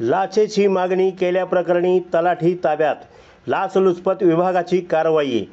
लाचेची मागणी केल्याप्रकरणी तलाठी ताब्यात, लाचलुचपत विभागाची कारवाई।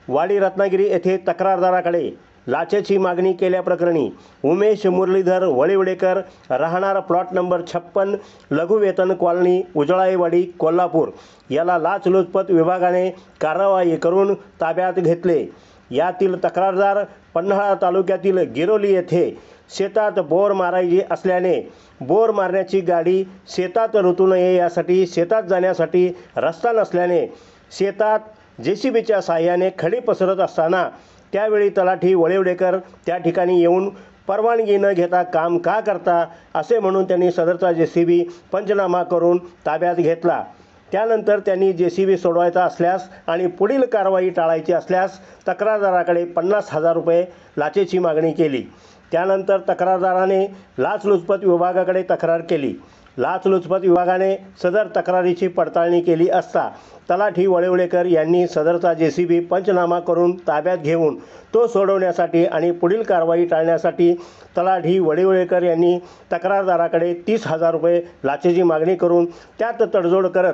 वाडी रत्नागिरी येथे तक्रारदाराकडे लाचेची मागणी केल्याप्रकरणी उमेश मुरलीधर वळिवडेकर राहणार plot number 56 लघुवेतन colony Ujalaiwadi Kolhapur याला लाचलुचपत विभागाने कारवाई करून ताब्यात घेतले। यातील तक्रारदार पन्हाळा तालुक्यातील गिरोली येथे शेतात बोर मारायची असल्याने बोर मारण्याची गाडी शेतात रुतू नये यासाठी शेतात जाण्यासाठी रस्ता नसल्याने शेतात JCBच्या साहाय्याने खडी पसरत असताना त्यावेळी तलाठी वळिवडेकर त्या ठिकाणी येऊन परवानगी न घेता काम का करता असे म्हणून त्यांनी सदरचा JCB पंचनामा करून ताब्यात घेतला। त्यानंतर त्यांनी JCB सोडवायचा असल्यास आणि पुढील कारवाई टाळायची असल्यास तक्रारदाराकडे 50,000 रुपये लाचेची मागणी केली। त्यानंतर तक्रारदाराने लाचलुचपत विभागाकडे तक्रार केली। लाचलुचपत विभागाने सदर तक्रारीची पडताळणी केली असता तलाठी वळिवडेकर यांनी सदरचा JCB पंचनामा करून ताब्यात घेऊन तो सोडवण्यासाठी आणि पुढील कारवाई टाळण्यासाठी तलाठी वळिवडेकर यांनी तक्रारदाराकडे 30,000 रुपये लाचेची मागणी करून त्यात तडजोड करत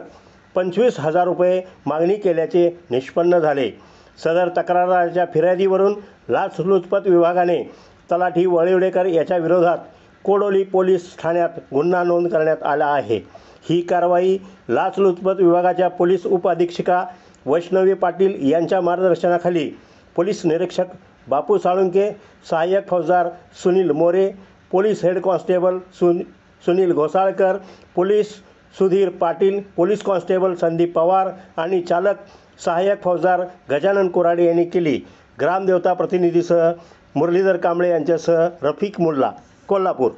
25,000 रुपये मागणी केल्याचे निष्पन्न झाले। सदर तक्रारदाराच्या फिर्यादीवरून लाचलुचपत विभागाने तलाठी वळिवडेकर याच्या विरोधात कोडोली पोलीस ठाण्यात गुन्हा नोंद करण्यात आला आहे। ही कारवाई लाचलुचपत विभागाच्या पोलीस उपअधीक्षिका वैष्णवी पाटील यांच्या मार्गदर्शनाखाली पोलीस निरीक्षक बापू साळुंके, सहाय्यक फौजदार Sunil More, police head constable Sunil Ghosalkar, police Sudhir Patil, police constable Sandeep Pawar आणि चालक सहाय्यक फौजदार गजानन कोराडे यांनी केली। ग्रामदेवता प्रतिनिधीसह मुरलीधर कांबळे यांच्यासह रफिक मुल्ला, कोल्हापूर।